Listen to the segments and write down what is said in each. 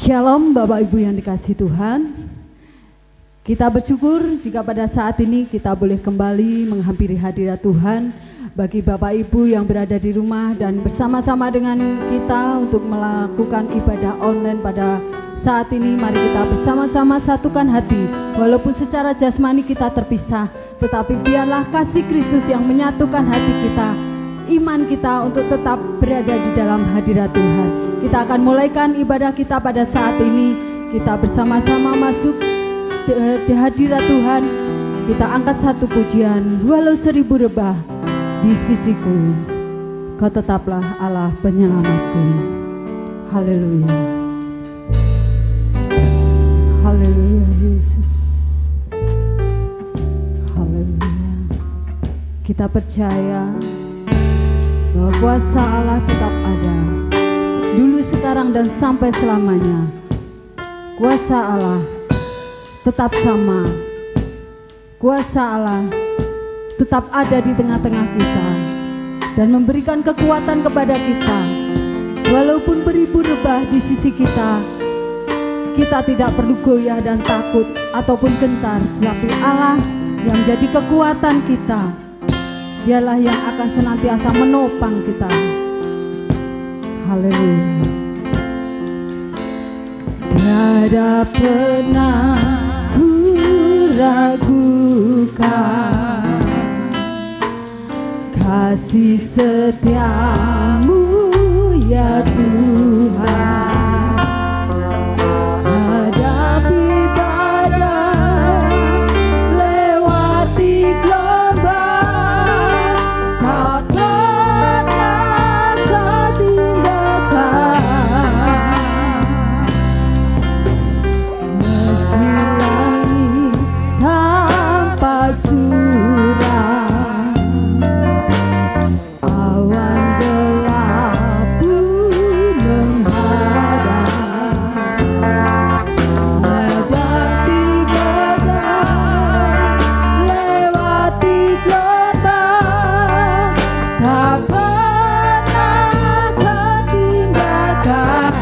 Shalom Bapak Ibu yang dikasihi Tuhan. Kita bersyukur jika pada saat ini kita boleh kembali menghampiri hadirat Tuhan. Bagi Bapak Ibu yang berada di rumah dan bersama-sama dengan kita untuk melakukan ibadah online pada saat ini, mari kita bersama-sama satukan hati. Walaupun secara jasmani kita terpisah, tetapi biarlah kasih Kristus yang menyatukan hati kita, iman kita untuk tetap berada di dalam hadirat Tuhan. Kita akan mulaikan ibadah kita pada saat ini. Kita bersama-sama masuk di hadirat Tuhan. Kita angkat satu pujian, walau 1000 rebah di sisiku, Kau tetaplah Allah penyelamatku. Haleluya. Haleluya Yesus. Haleluya. Kita percaya bahwa kuasa Allah tetap ada, dulu, sekarang, dan sampai selamanya. Kuasa Allah tetap sama. Kuasa Allah tetap ada di tengah-tengah kita dan memberikan kekuatan kepada kita. Walaupun beribu rebah di sisi kita, kita tidak perlu goyah dan takut ataupun gentar, tapi Allah yang menjadi kekuatan kita, Dialah yang akan senantiasa menopang kita. Haleluya. Tiada pernah ku ragukan kasih setiamu ya Tuhan. Hadapi badai, lewati gelombang, tak pernah kau tinggalkan. Meski langit tanpa surah, awan gelap pun menghadap. Hadapi badai, lewati gelombang, tak pernah kau tinggalkan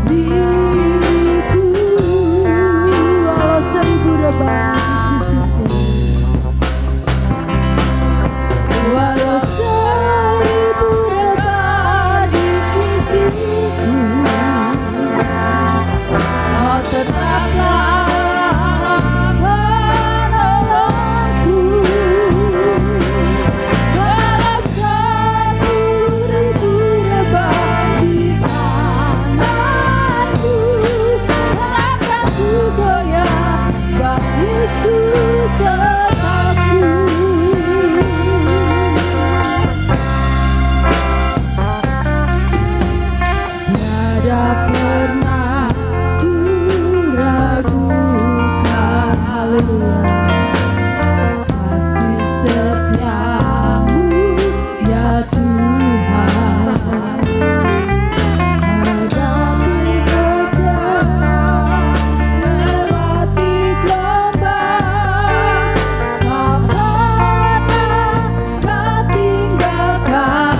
diriku. Walau 1000 rebah di sisiku, walau 1000 rebah di sisiku, Kau tetaplah penolongku. Walau 10.000 rebah di kananku, takkan ku goyah, sebab Yesus sertaku. Tiada pernah ku ragukan, haleluya, kasih setiamu ya Tuhan. Hadapi badai, lewati gelombang, tak pernah kau tinggalkan.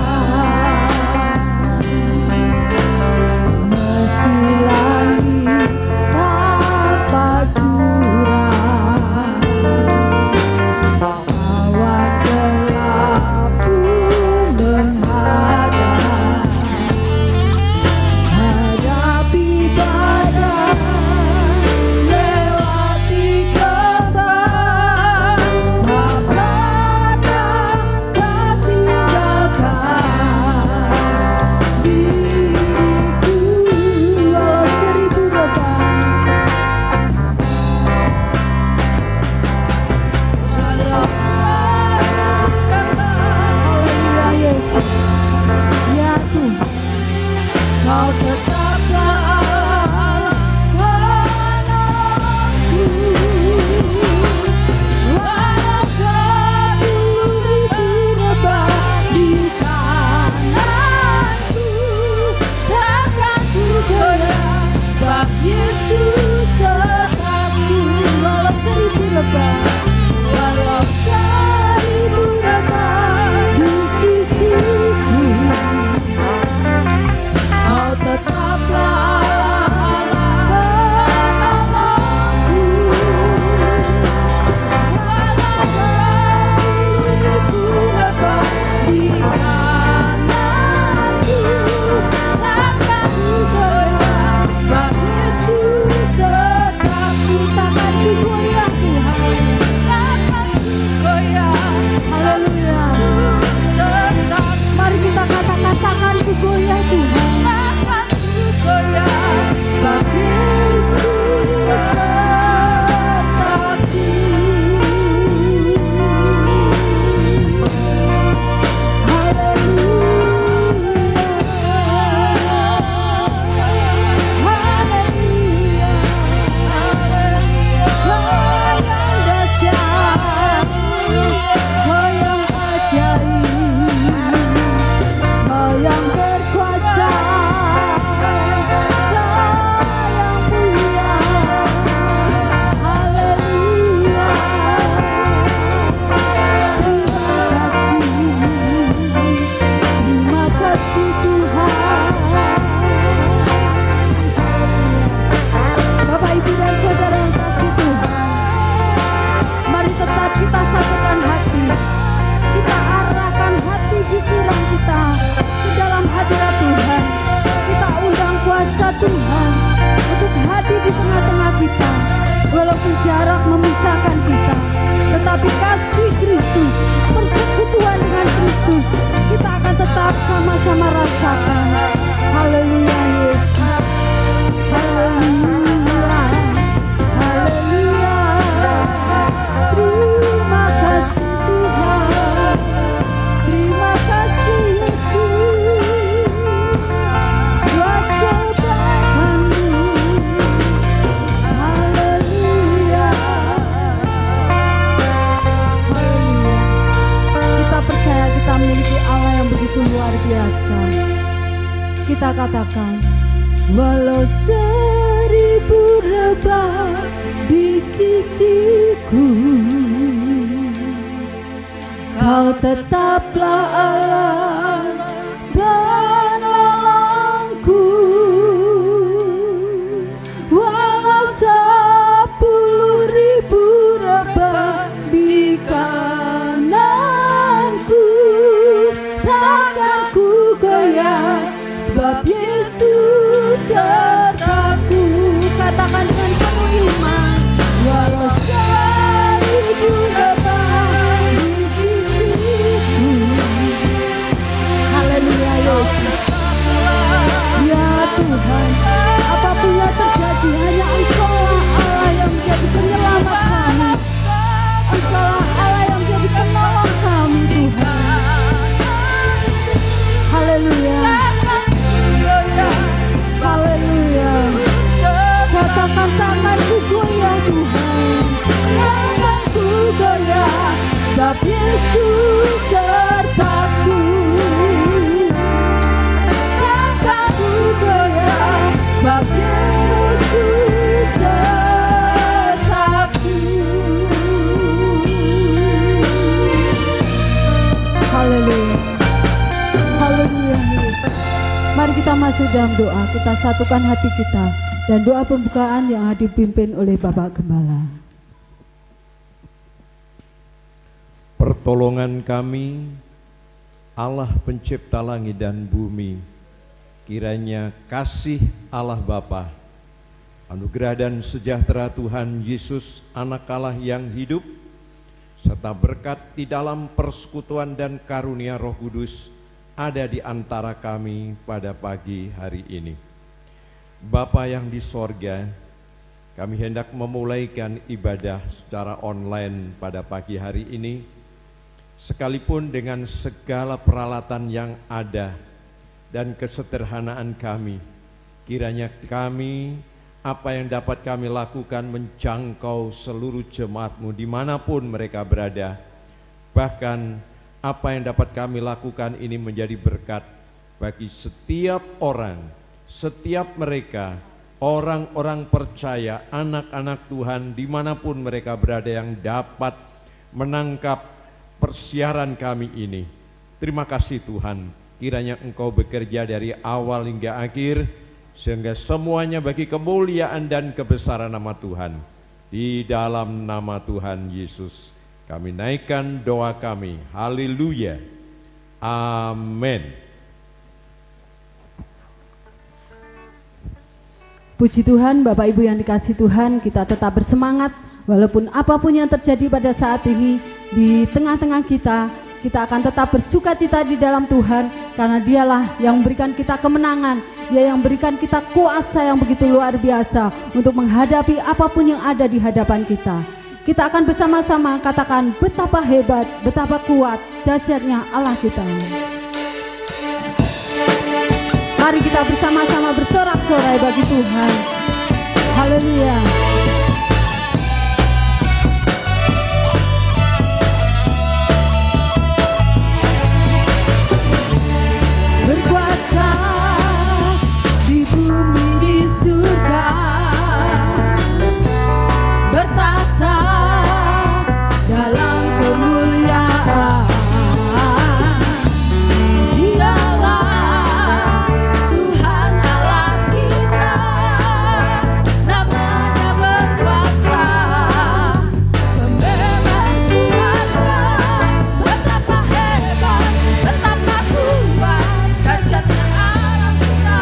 Meski langit tanpa surah, awan gelap pun menghadap. Hadapi badai, lewati gelombang, tak pernah kau tinggalkan diriku. Walau 1000 rebah, walau 1000 rebah, haleluya Yesus. Ya Tuhan, Kau tetaplah Allah penolongku. Walau 10.000 rebah di kananku, takkan ku goyah, sebab Yesus sertaku. Walau 1000 rebah, walau 1000 rebah di sisiku, Kau tetaplah Tuhan untuk hadir di tengah-tengah kita. Walaupun jarak memisahkan kita, tetapi kasih Kristus, persekutuan dengan Kristus, kita akan tetap sama-sama rasakan. Haleluya Yesus. Haleluya. Haleluya. Terima kasih Tuhan. Terima kasih Yesus. Buat kebaikan-Mu. Haleluya. Haleluya. Kita percaya kita memiliki Allah yang begitu luar biasa. Kita katakan, walau 1000 rebah di sisiku, Kau tetaplah Allah penolongku. Walau 10.000 rebah di kananku, takkan ku goyah, sebab Yesus sertaku. Katakan dengan penuh iman, walau 1000 rebah di sisiku. Haleluya Yesus. Ya Tuhan, apapun yang terjadi, hanya Engkaulah Allah yang menjadi penyelamat kami. Engkaulah Allah yang menjadi penolong kami Tuhan. Haleluya. Haleluya. Katakan tanganku goyah Tuhan, tanganku goyah, sebab Yesus sertaku. Tanganku goyah, sebab Yesus sertaku. Haleluya. Haleluya. Mari kita masuk dalam doa, kita satukan hati kita, dan doa pembukaan yang dipimpin oleh Bapak Gembala. Pertolongan kami, Allah pencipta langit dan bumi, kiranya kasih Allah Bapa, anugerah dan sejahtera Tuhan Yesus, Anak Allah yang hidup, serta berkat di dalam persekutuan dan karunia Roh Kudus ada di antara kami pada pagi hari ini. Bapa yang di sorga, kami hendak memulaikan ibadah secara online pada pagi hari ini, sekalipun dengan segala peralatan yang ada dan kesederhanaan kami. Kiranya kami, apa yang dapat kami lakukan menjangkau seluruh jemaat-Mu dimanapun mereka berada. Bahkan apa yang dapat kami lakukan ini menjadi berkat bagi setiap orang, setiap mereka, orang-orang percaya, anak-anak Tuhan dimanapun mereka berada yang dapat menangkap persiaran kami ini. Terima kasih Tuhan, kiranya Engkau bekerja dari awal hingga akhir, sehingga semuanya bagi kemuliaan dan kebesaran nama Tuhan. Di dalam nama Tuhan Yesus kami naikkan doa kami. Haleluya. Amin. Puji Tuhan, Bapak Ibu yang dikasihi Tuhan, kita tetap bersemangat walaupun apapun yang terjadi pada saat ini di tengah-tengah kita. Kita akan tetap bersukacita di dalam Tuhan, karena Dialah yang memberikan kita kemenangan. Dia yang memberikan kita kuasa yang begitu luar biasa untuk menghadapi apapun yang ada di hadapan kita. Kita akan bersama-sama katakan betapa hebat, betapa kuat, dahsyatnya Allah kita. Mari kita bersama-sama bersorak-sorai bagi Tuhan. Haleluya. Berkuasa di bumi di surga, bertata dalam kemuliaan. Dialah Tuhan Allah kita, namanya berkuasa, pembebas kuasa. Betapa hebat, betapa kuat, dahsyatnya Allah kita.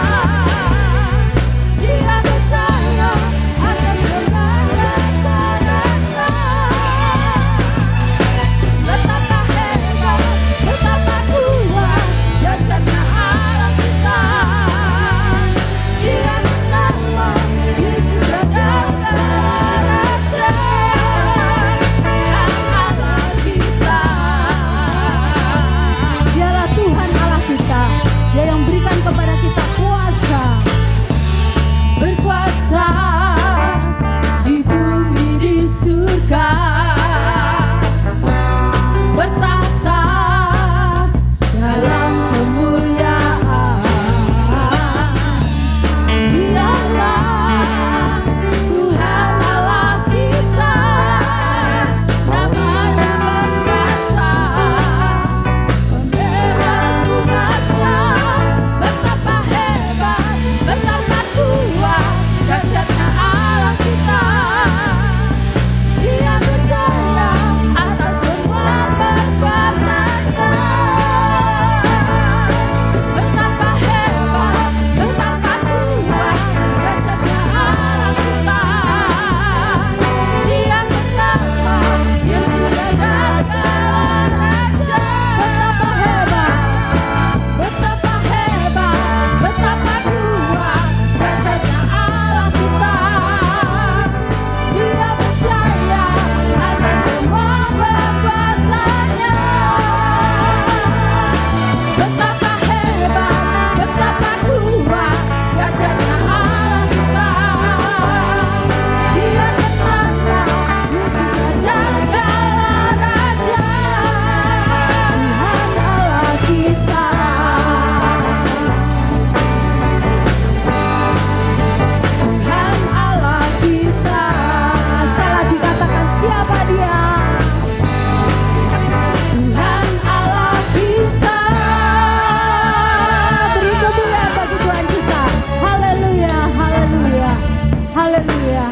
Haleluya.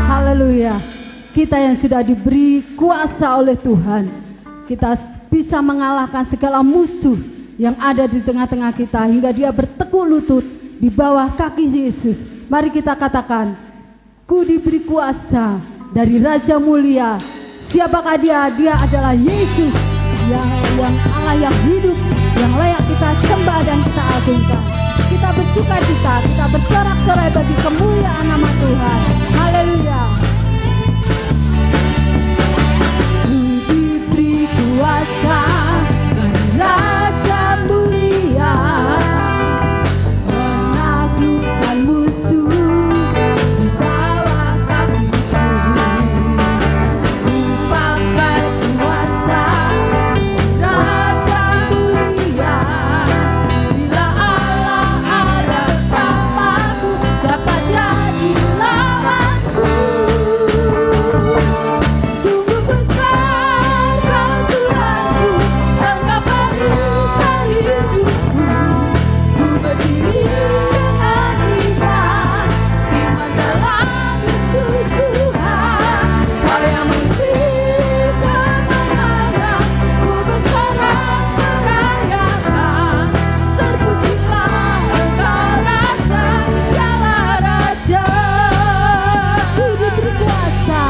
Haleluya. Kita yang sudah diberi kuasa oleh Tuhan, kita bisa mengalahkan segala musuh yang ada di tengah-tengah kita hingga dia bertekuk lutut di bawah kaki Yesus. Mari kita katakan, ku diberi kuasa dari Raja Mulia. Siapakah dia? Dia adalah Yesus yang Allah yang hidup, yang layak kita sembah dan kita agungkan. Kita bersuka cita, kita bersorak-sorai bagi kemuliaan nama Tuhan. Haleluya. Ku diberi kuasa dari Raja Mulia, menaklukkan musuh di bawah kakiku. Ku pakai kuasa Raja Mulia. Bila Allah ada bersamaku, siapa jadi lawanku? Sungguh besar Kau Tuhanku, Engkau perisai hidupku. Ku berdiri dengan iman, iman dalam Yesus Tuhan. Kau yang memberi kemenangan, ku bersorak merayakan. Terpujilah Engkau Raja, segala raja. Ku diberi kuasa.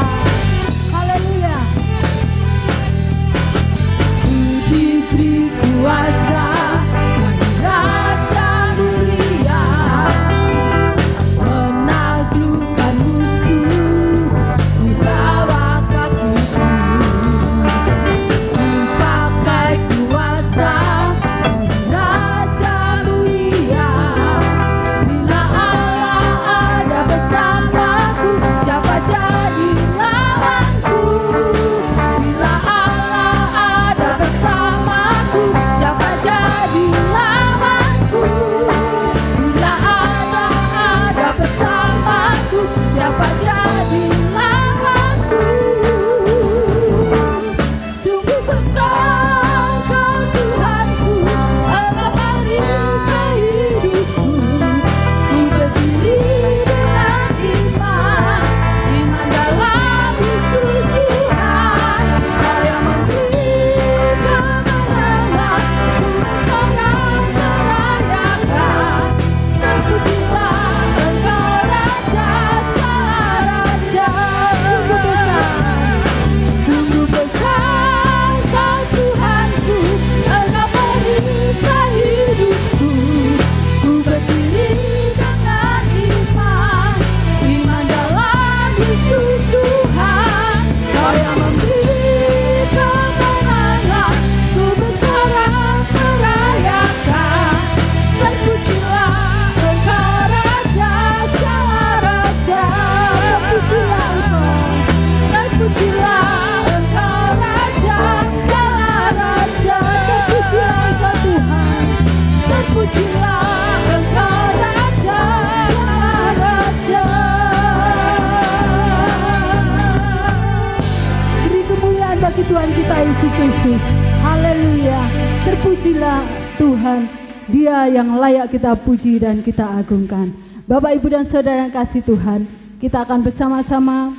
Haleluya. Ku diberi kuasa dari Raja Mulia, menaklukkan musuh di bawah kakiku. Ku pakai kuasa dari Raja Mulia. Bila Allah ada bersamaku, siapa jadi lawanku? Bila Allah ada bersamaku, siapa jadi lawanku? Bila Allah ada bersamaku, siapa jadi lawanku? Sungguh besar Kau Tuhanku, Engkau perisai hidupku. Ku berdiri dengan iman, iman dalam Yesus Tuhan. Kau yang memberi kemenangan, ku bersorak merayakan. Terpujilah Engkau Raja, segala raja. Sungguh besar Kau Tuhanku, Engkau perisai hidupku. Ku berdiri dengan iman, iman dalam Yesus Tuhan. Kau yang memberi kemenangan, ku bersorak merayakan. Terpujilah Engkau Raja, segala raja. Terpujilah Engkau, terpujilah Engkau Raja, segala raja. Terpujilah Engkau Tuhan, terpujilah Engkau Raja, segala raja. Beri kemuliaan bagi Tuhan kita Yesus Kristus. Haleluya. Terpujilah Tuhan, Dia yang layak kita puji dan kita agungkan. Bapak, Ibu, dan Saudara yang kasih Tuhan, kita akan bersama-sama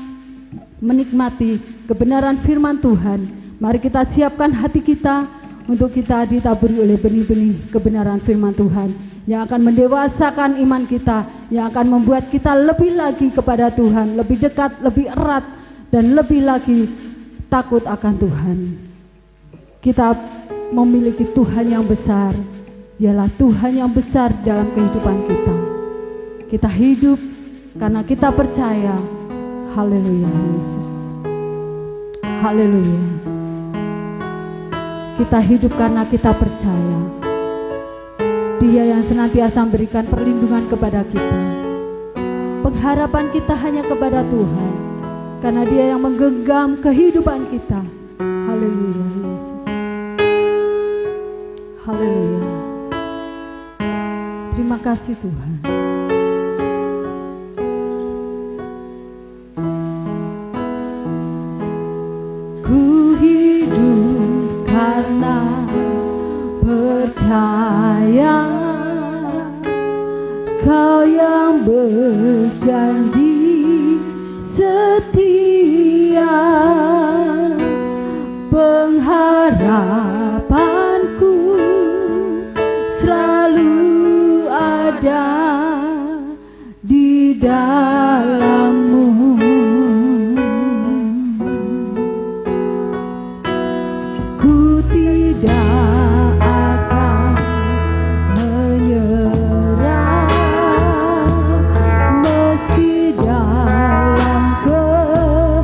menikmati kebenaran firman Tuhan. Mari kita siapkan hati kita untuk kita ditaburi oleh benih-benih kebenaran firman Tuhan yang akan mendewasakan iman kita, yang akan membuat kita lebih lagi kepada Tuhan, lebih dekat, lebih erat, dan lebih lagi takut akan Tuhan. Kita memiliki Tuhan yang besar, ialah Tuhan yang besar dalam kehidupan kita. Kita hidup karena kita percaya. Haleluya Yesus. Haleluya. Kita hidup karena kita percaya. Dia yang senantiasa memberikan perlindungan kepada kita. Pengharapan kita hanya kepada Tuhan, karena Dia yang menggenggam kehidupan kita. Haleluya Yesus. Haleluya. Terima kasih Tuhan. Ku hidup karena percaya Kau yang yang berjanji setia, pengharapanku selalu ada di dalam-Mu. Ku tidak akan menyerah meski dalam kesesakan,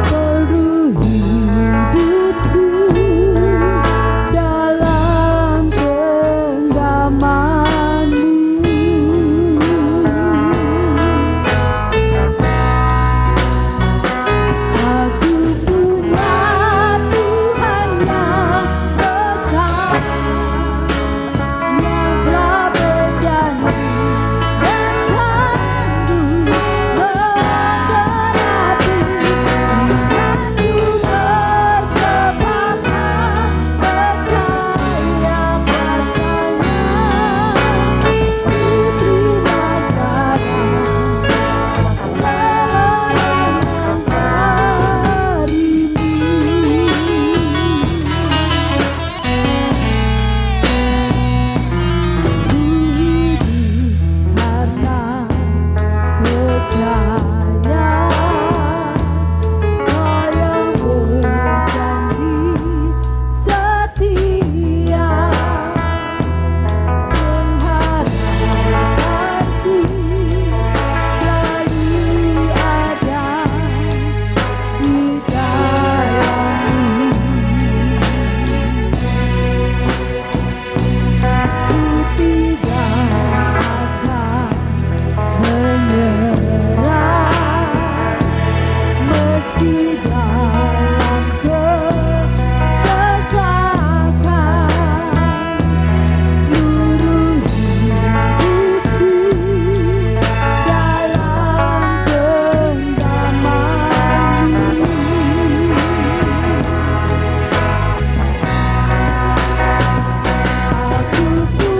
penuh hidupku dalam genggaman-Mu. Aku punya Tuhan yang besar, yang telah berjanji dan sanggup menggenapi imanku bersepakat percaya padanya. Ku terima sekarang kemenangan darimu. Karena percaya Kau yang berjanji setia, pengharapanku selalu ada di dalam-Mu. Ku tidak akan menyerah meski dalam kesesakan, seluruh hidupku dalam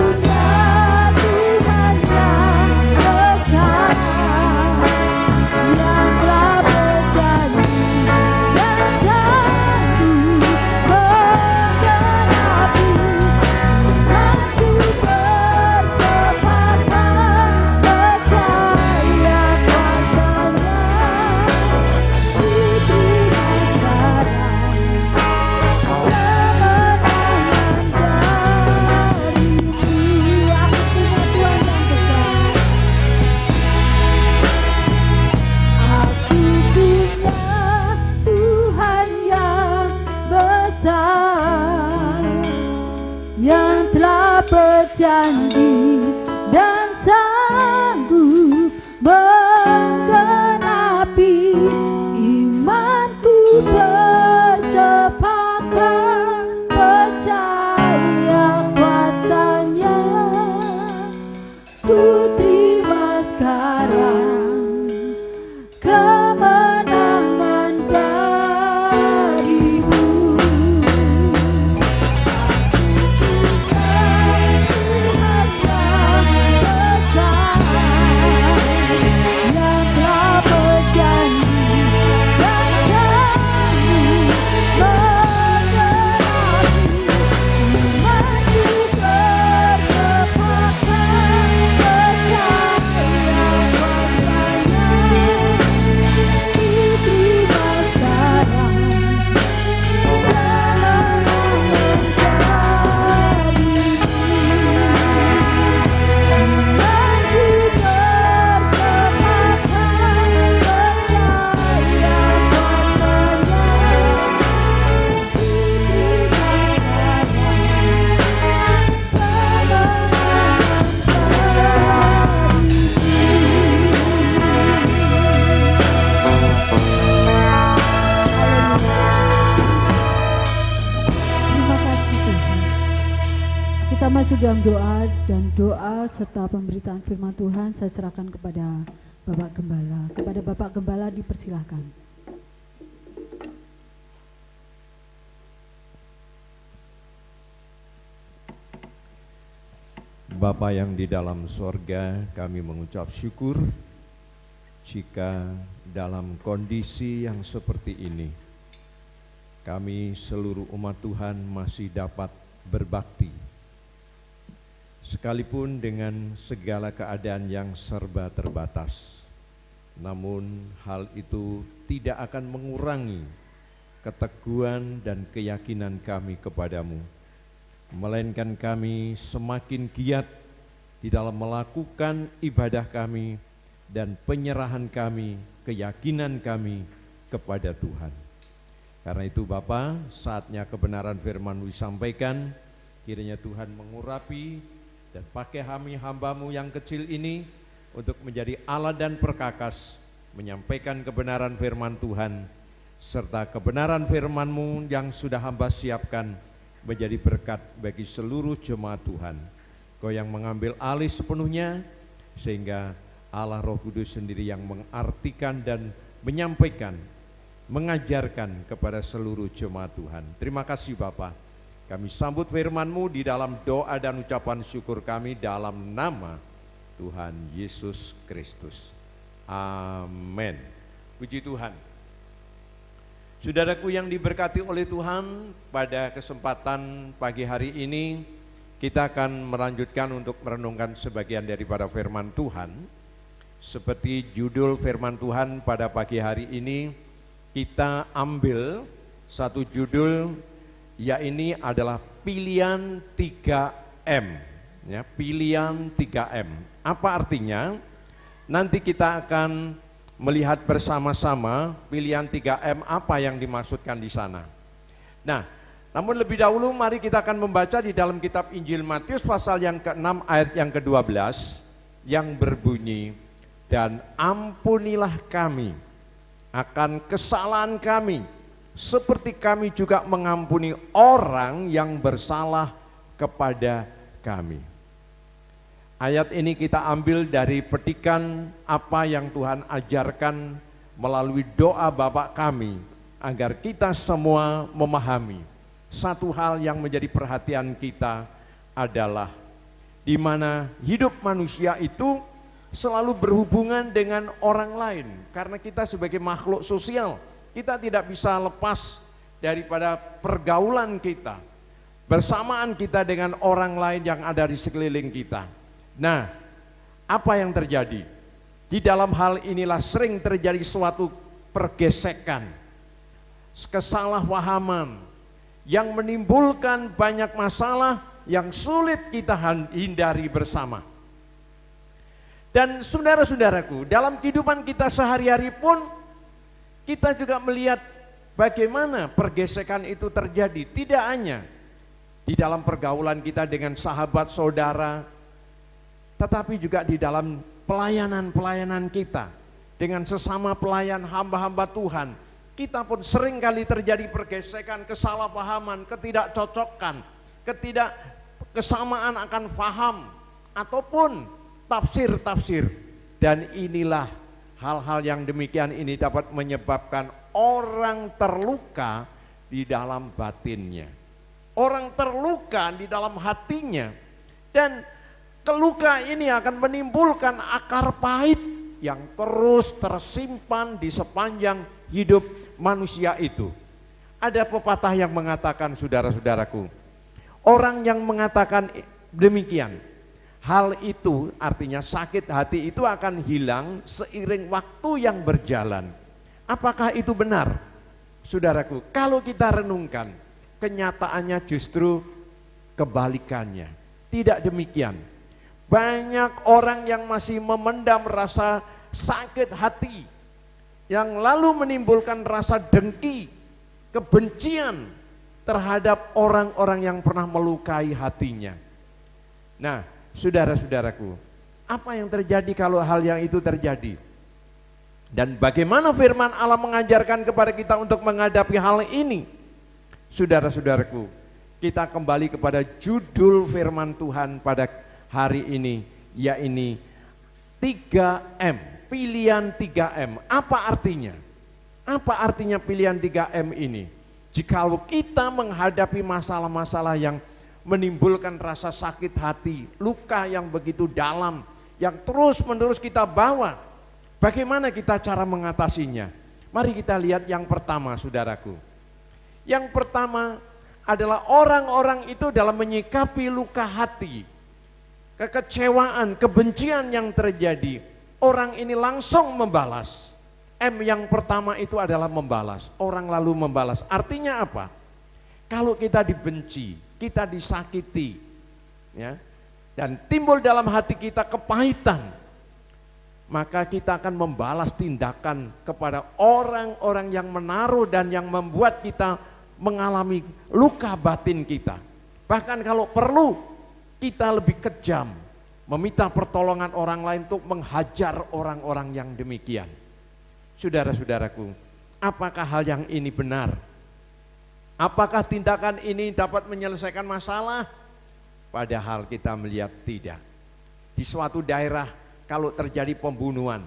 genggaman-Mu. Aku punya Tuhan yang besar, yang telah berjanji dan sanggup menggenapi imanku bersepakat percaya padanya. Ku terima sekarang kemenangan darimu. Aku punya Tuhan yang besar. Aku punya Tuhan yang besar, yang telah berjanji dan sanggup menggenapi imanku bersepakat percaya kuasa-Nya. Ku terima sekarang kemenangan darimu. Tuhan yang besar, yang telah berjanji dan sanggup menggenapi imanku bersepakat percaya masuk dalam doa, dan doa serta pemberitaan firman Tuhan saya serahkan kepada Bapak Gembala. Kepada Bapak Gembala dipersilahkan. Bapa yang di dalam sorga, kami mengucap syukur jika dalam kondisi yang seperti ini, kami seluruh umat Tuhan masih dapat berbakti. Sekalipun dengan segala keadaan yang serba terbatas, namun hal itu tidak akan mengurangi keteguhan dan keyakinan kami kepadamu, melainkan kami semakin giat di dalam melakukan ibadah kami dan penyerahan kami, keyakinan kami kepada Tuhan. Karena itu Bapa, saatnya kebenaran firman-Mu disampaikan, kiranya Tuhan mengurapi dan pakai hamba-Mu yang kecil ini untuk menjadi alat dan perkakas menyampaikan kebenaran firman Tuhan, serta kebenaran firman-Mu yang sudah hamba siapkan menjadi berkat bagi seluruh jemaat Tuhan. Kau yang mengambil alih sepenuhnya, sehingga Allah Roh Kudus sendiri yang mengartikan dan menyampaikan, mengajarkan kepada seluruh jemaat Tuhan. Terima kasih Bapa. Kami sambut firman-Mu di dalam doa dan ucapan syukur kami dalam nama Tuhan Yesus Kristus. Amin. Puji Tuhan. Saudaraku yang diberkati oleh Tuhan, pada kesempatan pagi hari ini kita akan melanjutkan untuk merenungkan sebagian daripada firman Tuhan. Seperti judul firman Tuhan pada pagi hari ini, kita ambil satu judul, yaitu adalah pilihan 3M. Ya, pilihan 3M. Apa artinya? Nanti kita akan melihat bersama-sama pilihan 3M apa yang dimaksudkan di sana. Nah, namun lebih dahulu mari kita akan membaca di dalam kitab Injil Matius pasal yang ke-6 ayat yang ke-12 yang berbunyi, dan ampunilah kami akan kesalahan kami seperti kami juga mengampuni orang yang bersalah kepada kami. Ayat ini kita ambil dari petikan apa yang Tuhan ajarkan melalui doa Bapa kami, agar kita semua memahami satu hal yang menjadi perhatian kita adalah di mana hidup manusia itu selalu berhubungan dengan orang lain. Karena kita sebagai makhluk sosial, kita tidak bisa lepas daripada pergaulan kita, bersamaan kita dengan orang lain yang ada di sekeliling kita. Nah, apa yang terjadi? Di dalam hal inilah sering terjadi suatu pergesekan, kesalahpahaman yang menimbulkan banyak masalah yang sulit kita hindari bersama. Dan saudara-saudaraku, dalam kehidupan kita sehari-hari pun kita juga melihat bagaimana pergesekan itu terjadi. Tidak hanya di dalam pergaulan kita dengan sahabat saudara, tetapi juga di dalam pelayanan-pelayanan kita dengan sesama pelayan hamba-hamba Tuhan. Kita pun sering kali terjadi pergesekan, kesalahpahaman, ketidakcocokan, kesamaan akan faham ataupun tafsir-tafsir. Dan inilah hal-hal yang demikian ini dapat menyebabkan orang terluka di dalam batinnya, orang terluka di dalam hatinya, dan keluka ini akan menimbulkan akar pahit yang terus tersimpan di sepanjang hidup manusia itu. Ada pepatah yang mengatakan, saudara-saudaraku, orang yang mengatakan demikian, hal itu artinya sakit hati itu akan hilang seiring waktu yang berjalan. Apakah itu benar? Saudaraku, kalau kita renungkan, kenyataannya justru kebalikannya. Tidak demikian. Banyak orang yang masih memendam rasa sakit hati, yang lalu menimbulkan rasa dengki, kebencian terhadap orang-orang yang pernah melukai hatinya. Nah, saudara-saudaraku, apa yang terjadi kalau hal yang itu terjadi? Dan bagaimana firman Allah mengajarkan kepada kita untuk menghadapi hal ini? Saudara-saudaraku, kita kembali kepada judul firman Tuhan pada hari ini, yaitu 3M, pilihan 3M. Apa artinya? Apa artinya pilihan 3M ini? Jikalau kita menghadapi masalah-masalah yang menimbulkan rasa sakit hati, luka yang begitu dalam, yang terus-menerus kita bawa. Bagaimana kita cara mengatasinya? Mari kita lihat yang pertama, saudaraku. Yang pertama adalah orang-orang itu dalam menyikapi luka hati, kekecewaan, kebencian yang terjadi, orang ini langsung membalas. M yang pertama itu adalah membalas. Orang lalu membalas. Artinya apa? Kalau kita dibenci, kita disakiti, ya, dan timbul dalam hati kita kepahitan, maka kita akan membalas tindakan kepada orang-orang yang menaruh dan yang membuat kita mengalami luka batin kita. Bahkan kalau perlu, kita lebih kejam, meminta pertolongan orang lain untuk menghajar orang-orang yang demikian. Saudara-saudaraku, apakah hal yang ini benar? Apakah tindakan ini dapat menyelesaikan masalah? Padahal kita melihat tidak. Di suatu daerah kalau terjadi pembunuhan,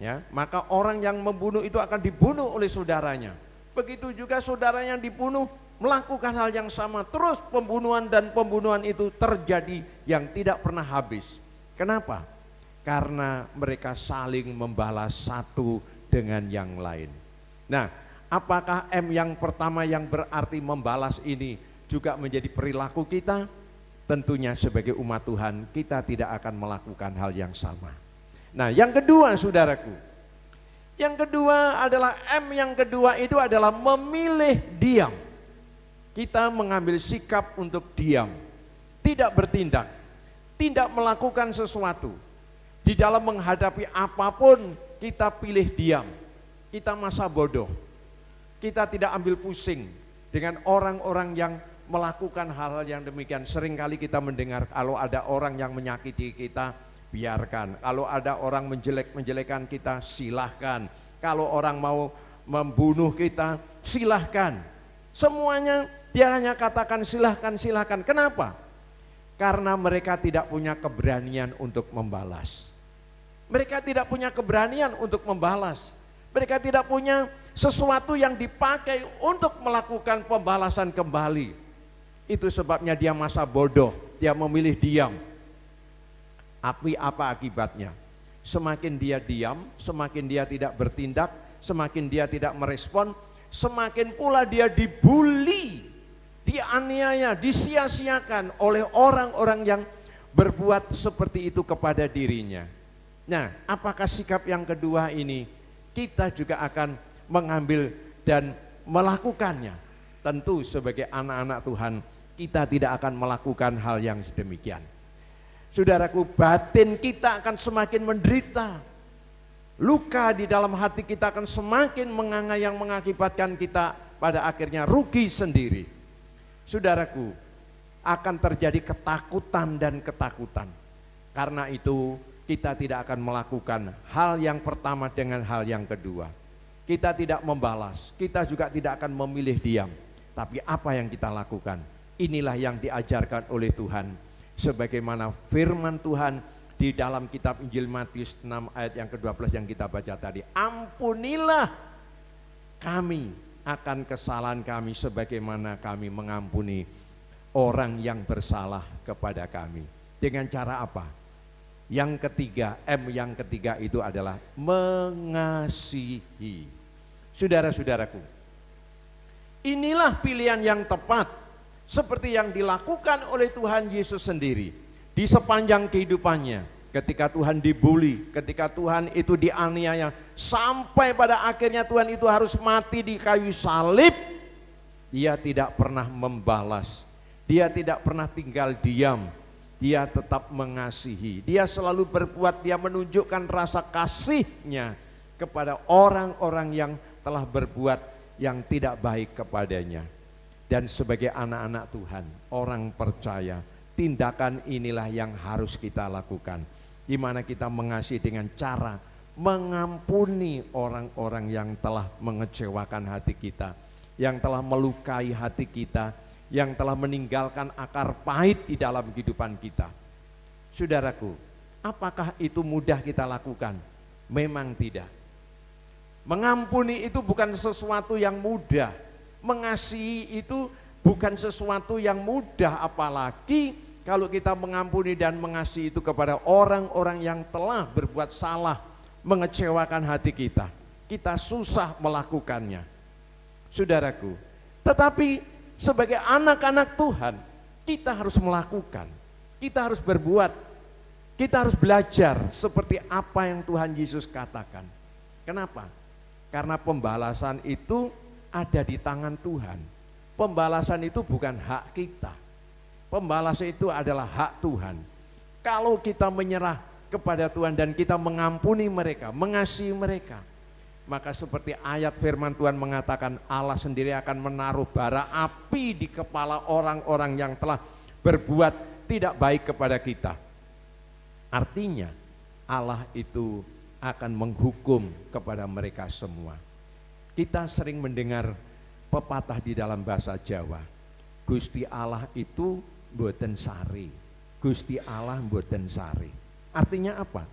ya, maka orang yang membunuh itu akan dibunuh oleh saudaranya. Begitu juga saudara yang dibunuh melakukan hal yang sama. Terus pembunuhan dan pembunuhan itu terjadi yang tidak pernah habis. Kenapa? Karena mereka saling membalas satu dengan yang lain. Nah, apakah M yang pertama yang berarti membalas ini juga menjadi perilaku kita? Tentunya sebagai umat Tuhan kita tidak akan melakukan hal yang sama. Nah, yang kedua, saudaraku, yang kedua adalah M yang kedua itu adalah memilih diam. Kita mengambil sikap untuk diam, tidak bertindak, tidak melakukan sesuatu. Di dalam menghadapi apapun kita pilih diam. Kita masa bodoh. Kita tidak ambil pusing dengan orang-orang yang melakukan hal-hal yang demikian. Seringkali kita mendengar kalau ada orang yang menyakiti kita, biarkan. Kalau ada orang menjelek-menjelekan kita, silahkan. Kalau orang mau membunuh kita, silahkan. Semuanya dia hanya katakan silahkan, silahkan. Kenapa? Karena mereka tidak punya keberanian untuk membalas. Mereka tidak punya keberanian untuk membalas. Mereka tidak punya sesuatu yang dipakai untuk melakukan pembalasan kembali. Itu sebabnya dia masa bodoh, dia memilih diam. Apa akibatnya? Semakin dia diam, semakin dia tidak bertindak, semakin dia tidak merespon, semakin pula dia dibully, dianiaya, disia-siakan oleh orang-orang yang berbuat seperti itu kepada dirinya. Nah, apakah sikap yang kedua ini kita juga akan mengambil dan melakukannya? Tentu sebagai anak-anak Tuhan kita tidak akan melakukan hal yang sedemikian. Saudaraku, batin kita akan semakin menderita. Luka di dalam hati kita akan semakin menganga yang mengakibatkan kita pada akhirnya rugi sendiri. Saudaraku, akan terjadi ketakutan dan ketakutan. Karena itu kita tidak akan melakukan hal yang pertama dengan hal yang kedua. Kita tidak membalas, kita juga tidak akan memilih diam. Tapi apa yang kita lakukan? Inilah yang diajarkan oleh Tuhan. Sebagaimana firman Tuhan di dalam kitab Injil Matius 6 ayat yang ke-12 yang kita baca tadi. Ampunilah kami akan kesalahan kami sebagaimana kami mengampuni orang yang bersalah kepada kami. Dengan cara apa? Yang ketiga, M yang ketiga itu adalah mengasihi. Saudara-saudaraku, inilah pilihan yang tepat seperti yang dilakukan oleh Tuhan Yesus sendiri di sepanjang kehidupannya. Ketika Tuhan dibully, ketika Tuhan itu dianiaya, sampai pada akhirnya Tuhan itu harus mati di kayu salib, dia tidak pernah membalas, dia tidak pernah tinggal diam. Dia tetap mengasihi, dia selalu berbuat, dia menunjukkan rasa kasihnya kepada orang-orang yang telah berbuat yang tidak baik kepadanya. Dan sebagai anak-anak Tuhan, orang percaya, tindakan inilah yang harus kita lakukan, di mana kita mengasihi dengan cara mengampuni orang-orang yang telah mengecewakan hati kita, yang telah melukai hati kita, yang telah meninggalkan akar pahit di dalam kehidupan kita. Saudaraku, apakah itu mudah kita lakukan? Memang tidak. Mengampuni itu bukan sesuatu yang mudah. Mengasihi itu bukan sesuatu yang mudah, apalagi kalau kita mengampuni dan mengasihi itu kepada orang-orang yang telah berbuat salah, mengecewakan hati kita. Kita susah melakukannya, saudaraku. Tetapi sebagai anak-anak Tuhan, kita harus melakukan, kita harus berbuat, kita harus belajar seperti apa yang Tuhan Yesus katakan. Kenapa? Karena pembalasan itu ada di tangan Tuhan. Pembalasan itu bukan hak kita. Pembalasan itu adalah hak Tuhan. Kalau kita menyerah kepada Tuhan dan kita mengampuni mereka, mengasihi mereka, maka seperti ayat firman Tuhan mengatakan, Allah sendiri akan menaruh bara api di kepala orang-orang yang telah berbuat tidak baik kepada kita. Artinya Allah itu akan menghukum kepada mereka semua. Kita sering mendengar pepatah di dalam bahasa Jawa, Gusti Allah itu mboten sari, Gusti Allah mboten sari. Artinya apa?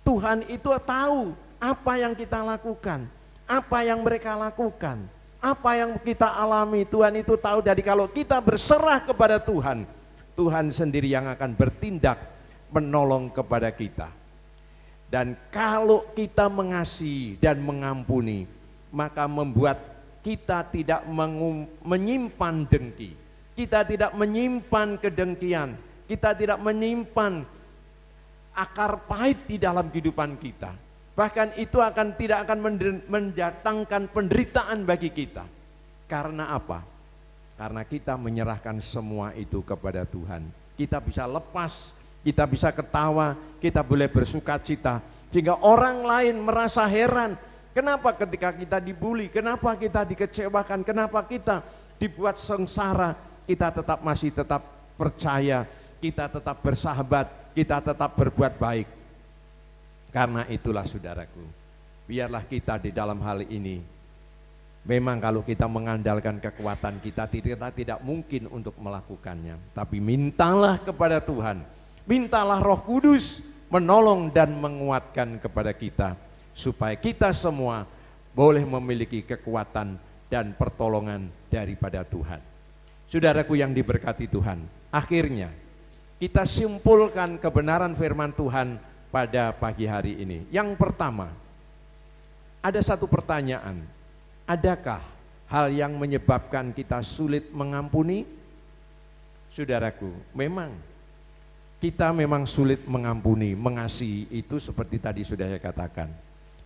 Tuhan itu tahu apa yang kita lakukan, apa yang mereka lakukan, apa yang kita alami. Tuhan itu tahu. Jadi kalau kita berserah kepada Tuhan, Tuhan sendiri yang akan bertindak menolong kepada kita. Dan kalau kita mengasihi dan mengampuni, maka membuat kita tidak menyimpan dengki, kita tidak menyimpan kedengkian, kita tidak menyimpan akar pahit di dalam kehidupan kita. Bahkan itu tidak akan mendatangkan penderitaan bagi kita. Karena apa? Karena kita menyerahkan semua itu kepada Tuhan. Kita bisa lepas, kita bisa ketawa, kita boleh bersuka cita, sehingga orang lain merasa heran. Kenapa ketika kita dibully, kenapa kita dikecewakan, kenapa kita dibuat sengsara, kita masih tetap percaya, kita tetap bersahabat, kita tetap berbuat baik. Karena itulah saudaraku, biarlah kita di dalam hal ini, memang kalau kita mengandalkan kekuatan kita tidak mungkin untuk melakukannya. Tapi mintalah kepada Tuhan, mintalah Roh Kudus menolong dan menguatkan kepada kita, supaya kita semua boleh memiliki kekuatan dan pertolongan daripada Tuhan. Saudaraku yang diberkati Tuhan, akhirnya kita simpulkan kebenaran firman Tuhan pada pagi hari ini. Yang pertama, ada satu pertanyaan. Adakah hal yang menyebabkan kita sulit mengampuni? Saudaraku, memang kita memang sulit mengampuni, mengasihi, itu seperti tadi sudah saya katakan.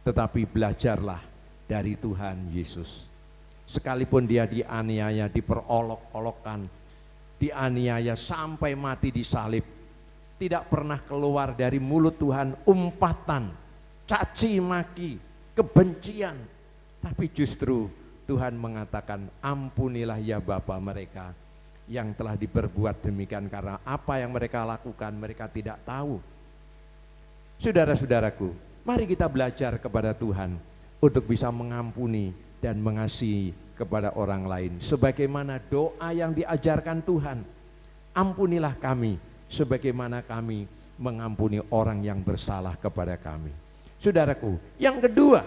Tetapi belajarlah dari Tuhan Yesus. Sekalipun dia dianiaya, diperolok-olokkan, dianiaya sampai mati disalib, tidak pernah keluar dari mulut Tuhan umpatan, caci maki, kebencian. Tapi justru Tuhan mengatakan, ampunilah ya Bapa mereka yang telah diperbuat demikian, karena apa yang mereka lakukan mereka tidak tahu. Saudara-saudaraku, mari kita belajar kepada Tuhan untuk bisa mengampuni dan mengasihi kepada orang lain. Sebagaimana doa yang diajarkan Tuhan, ampunilah kami sebagaimana kami mengampuni orang yang bersalah kepada kami. Saudaraku, yang kedua,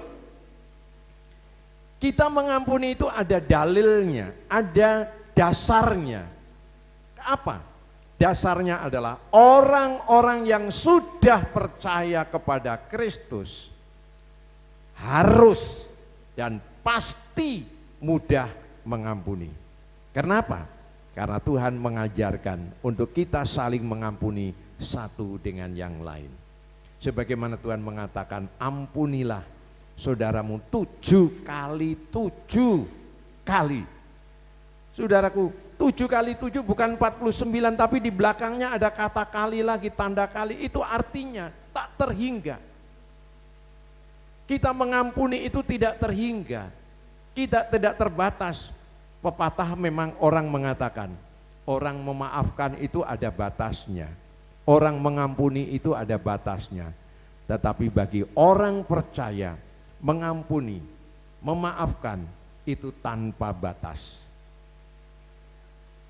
kita mengampuni itu ada dalilnya, ada dasarnya. Apa? Dasarnya adalah orang-orang yang sudah percaya kepada Kristus harus dan pasti mudah mengampuni. Kenapa? Karena Tuhan mengajarkan untuk kita saling mengampuni satu dengan yang lain. Sebagaimana Tuhan mengatakan, ampunilah saudaramu 7 kali 7 kali. Saudaraku, 7 kali 7 bukan 49, tapi di belakangnya ada kata kali lagi, tanda kali. Itu artinya tak terhingga. Kita mengampuni itu tidak terhingga, kita tidak terbatas. Pepatah memang orang mengatakan, orang memaafkan itu ada batasnya, orang mengampuni itu ada batasnya. Tetapi bagi orang percaya, mengampuni, memaafkan itu tanpa batas.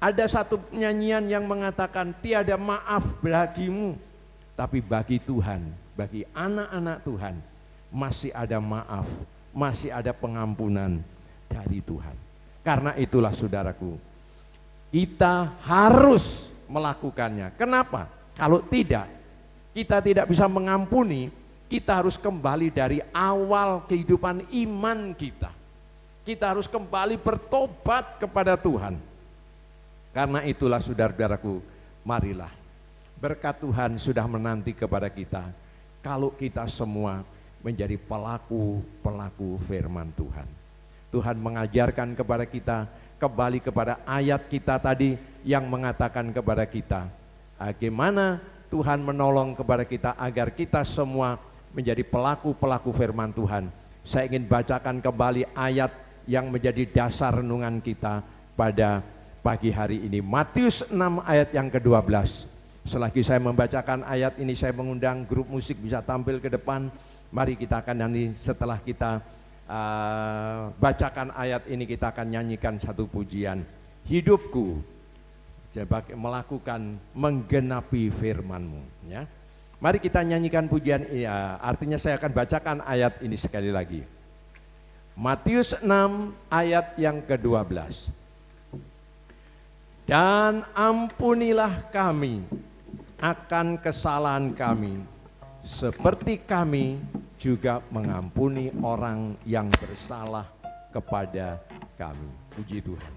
Ada satu nyanyian yang mengatakan, tiada maaf bagimu, tapi bagi Tuhan, bagi anak-anak Tuhan, masih ada maaf, masih ada pengampunan dari Tuhan. Karena itulah saudaraku, Kita harus melakukannya. Kenapa? Kalau tidak, kita tidak bisa mengampuni. Kita harus kembali dari awal kehidupan iman kita. Kita harus kembali bertobat kepada Tuhan. Karena itulah saudara-saudaraku, marilah berkat Tuhan sudah menanti kepada kita. Kalau kita semua menjadi pelaku firman Tuhan. Tuhan mengajarkan kepada kita, kembali kepada ayat kita tadi yang mengatakan kepada kita, bagaimana Tuhan menolong kepada kita agar kita semua menjadi pelaku firman Tuhan. Saya ingin bacakan kembali ayat yang menjadi dasar renungan kita pada pagi hari ini. Matius 6 ayat yang ke-12. Selagi saya membacakan ayat ini, saya mengundang grup musik bisa tampil ke depan. Mari kita akan nyanyi. Setelah kita bacakan ayat ini, kita akan nyanyikan satu pujian. Hidupku melakukan menggenapi firman-Mu, ya. Mari kita nyanyikan pujian, ya, artinya saya akan bacakan ayat ini sekali lagi. Matius 6 ayat yang ke-12. Dan ampunilah kami akan kesalahan kami, seperti kami juga mengampuni orang yang bersalah kepada kami. Puji Tuhan.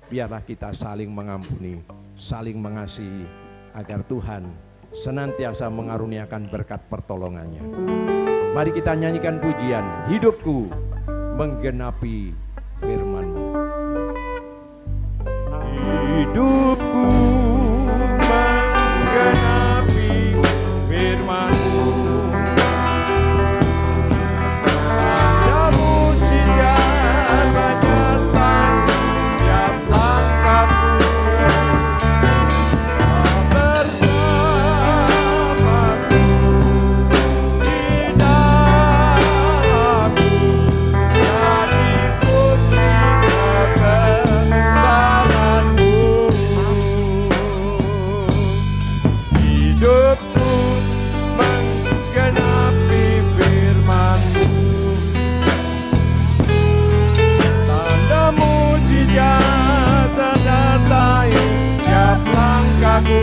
Biarlah kita saling mengampuni, saling mengasihi, agar Tuhan senantiasa mengaruniakan berkat pertolongannya. Mari kita nyanyikan pujian, hidupku menggenapi firman-Mu. Hidupku menggenapi firman-Mu. Tanda mujizat menyertai tiap langkahku.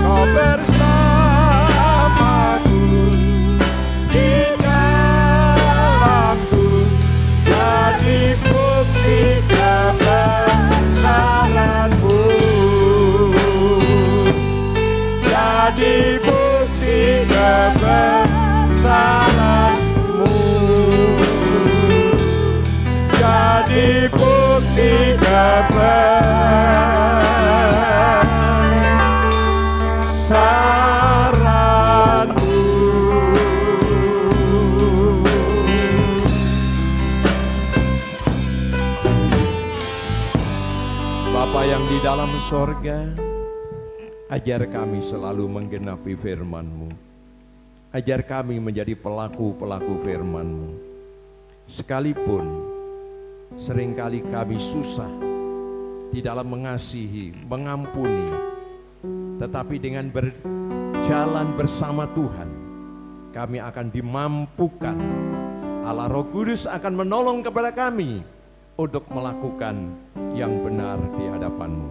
Kau bersamaku di dalamku, jadi bukti kebesaran-Mu, jadi bukti kebesaran-Mu, jadi bukti kebesaran-Mu. Bapa yang di dalam sorga, ajar kami selalu menggenapi firman-Mu. Ajar kami menjadi pelaku firman-Mu. Sekalipun seringkali kami susah di dalam mengasihi, mengampuni, tetapi dengan berjalan bersama Tuhan, kami akan dimampukan. Allah Roh Kudus akan menolong kepada kami untuk melakukan yang benar di hadapan-Mu.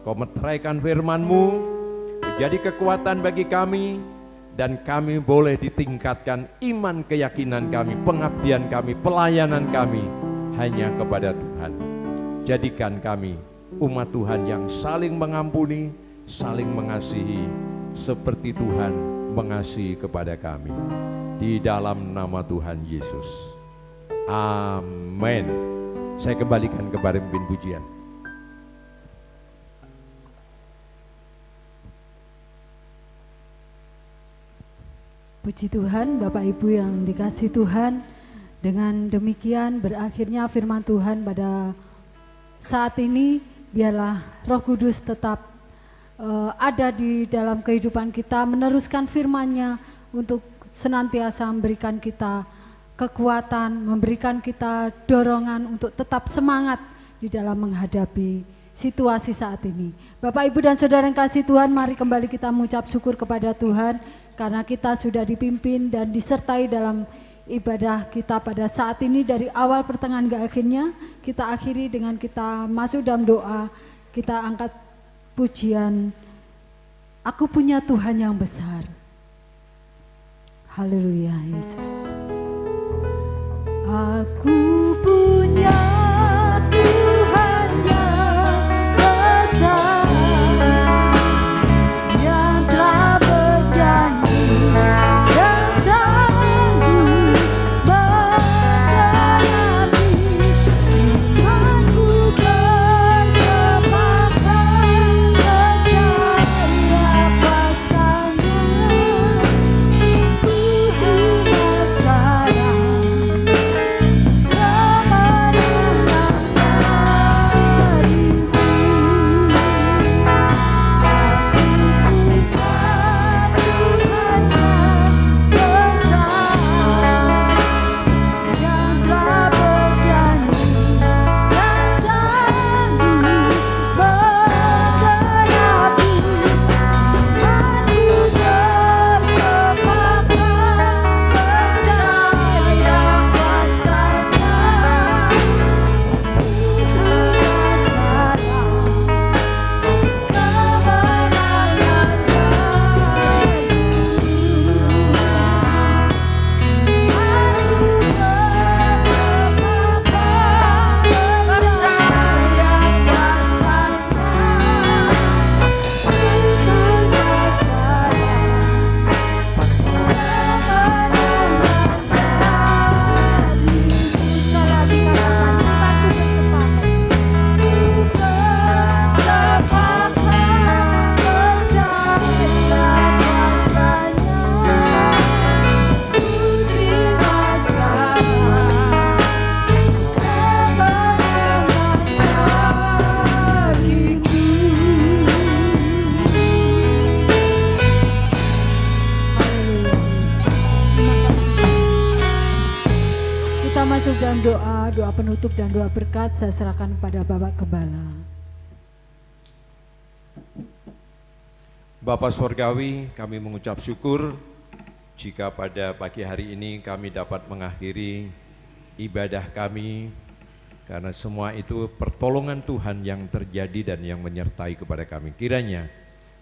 Kau meteraikan firman-Mu menjadi kekuatan bagi kami, dan kami boleh ditingkatkan iman, keyakinan kami, pengabdian kami, pelayanan kami hanya kepada Tuhan. Jadikan kami umat Tuhan yang saling mengampuni, saling mengasihi, seperti Tuhan mengasihi kepada kami. Di dalam nama Tuhan Yesus. Amin. Saya kembalikan kepada pemimpin pujian. Puji Tuhan, Bapak Ibu yang dikasihi Tuhan. Dengan demikian berakhirnya firman Tuhan pada saat ini. Biarlah Roh Kudus tetap ada di dalam kehidupan kita, meneruskan firman-Nya untuk senantiasa memberikan kita kekuatan, memberikan kita dorongan untuk tetap semangat di dalam menghadapi situasi saat ini. Bapak, Ibu, dan Saudara yang kasih Tuhan, mari kembali kita mengucap syukur kepada Tuhan karena kita sudah dipimpin dan disertai dalam ibadah kita pada saat ini dari awal pertengahan ke akhirnya. Kita akhiri dengan kita masuk dalam doa, kita angkat pujian, aku punya Tuhan yang besar. Haleluya Yesus. Aku punya Tuhan yang besar, yang telah berjanji dan sanggup menerangi imanku bersemakan percaya paksanya. Masuk dalam doa penutup dan doa berkat, saya serahkan kepada Bapak Gembala. Bapa Surgawi, kami mengucap syukur jika pada pagi hari ini kami dapat mengakhiri ibadah kami, karena semua itu pertolongan Tuhan yang terjadi dan yang menyertai kepada kami. Kiranya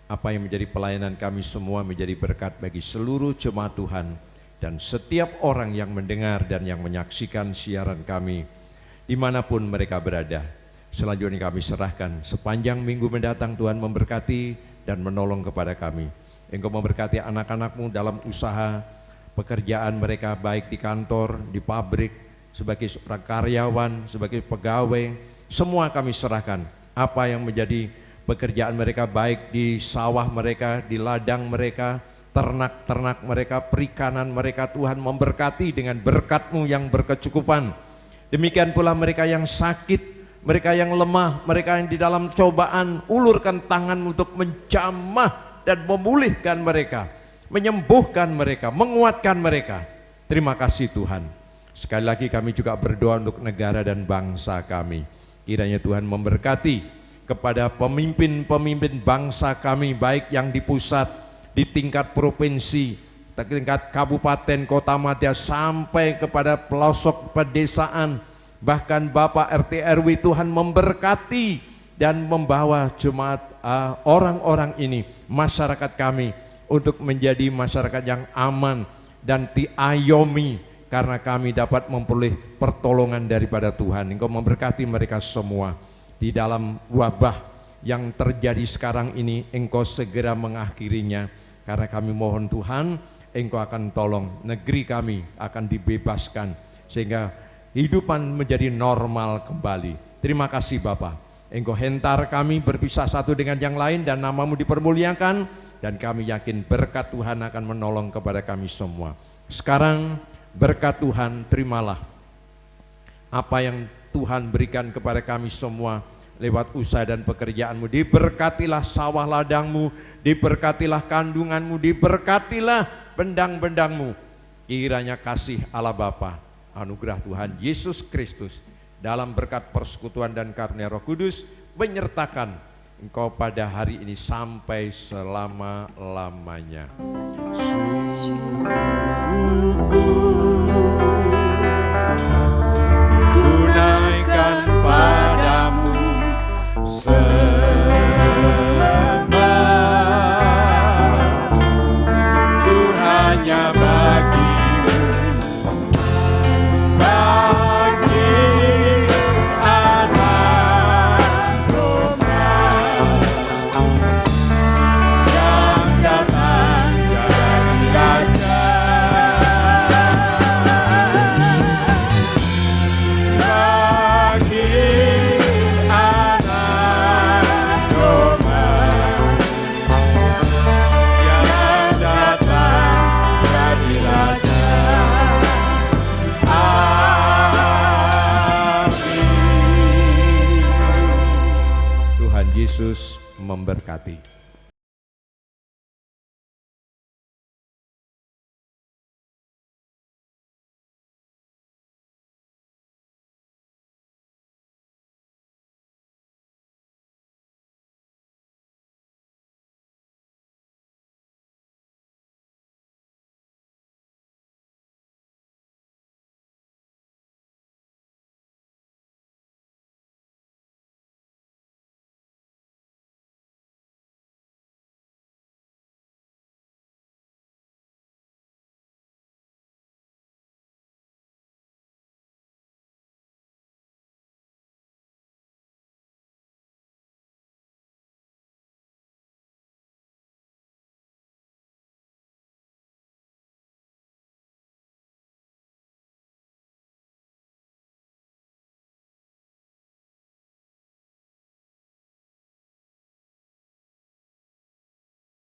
apa yang menjadi pelayanan kami semua menjadi berkat bagi seluruh jemaat Tuhan dan setiap orang yang mendengar dan yang menyaksikan siaran kami dimanapun mereka berada. Selanjutnya kami serahkan sepanjang minggu mendatang, Tuhan memberkati dan menolong kepada kami. Engkau memberkati anak-anak-Mu dalam usaha pekerjaan mereka, baik di kantor, di pabrik, sebagai seorang karyawan, sebagai pegawai, semua kami serahkan. Apa yang menjadi pekerjaan mereka, baik di sawah mereka, di ladang mereka, ternak-ternak mereka, perikanan mereka, Tuhan memberkati dengan berkat-Mu yang berkecukupan. Demikian pula mereka yang sakit, mereka yang lemah, mereka yang di dalam cobaan, ulurkan tangan untuk menjamah dan memulihkan mereka, menyembuhkan mereka, menguatkan mereka. Terima kasih Tuhan. Sekali lagi kami juga berdoa untuk negara dan bangsa kami. Kiranya Tuhan memberkati kepada pemimpin-pemimpin bangsa kami, baik yang di pusat, di tingkat provinsi, tingkat kabupaten, kota madya, sampai kepada pelosok pedesaan, bahkan Bapak RT RW. Tuhan memberkati dan membawa jemaat orang-orang ini, masyarakat kami, untuk menjadi masyarakat yang aman dan diayomi, karena kami dapat memperoleh pertolongan daripada Tuhan. Engkau memberkati mereka semua di dalam wabah yang terjadi sekarang ini. Engkau segera mengakhirinya, karena kami mohon Tuhan, Engkau akan tolong negeri kami akan dibebaskan sehingga hidupan menjadi normal kembali. Terima kasih Bapa, Engkau hentar kami berpisah satu dengan yang lain dan nama-Mu dipermuliakan, dan kami yakin berkat Tuhan akan menolong kepada kami semua. Sekarang berkat Tuhan, terimalah apa yang Tuhan berikan kepada kami semua lewat usaha dan pekerjaan-Mu. Diberkatilah sawah ladang-Mu, diberkatilah kandungan-Mu, diberkatilah bendang-bendang-Mu. Kiranya kasih Allah Bapa, anugerah Tuhan Yesus Kristus, dalam berkat persekutuan dan karunia Roh Kudus menyertakan engkau pada hari ini sampai selama-lamanya. Sungguh ku naikkan padamu sembah, ku hanya bagimu, bagi anak domba yang datang dari raja. Bagi anak domba yang datang dari raja. Amin. Tuhan Yesus memberkati.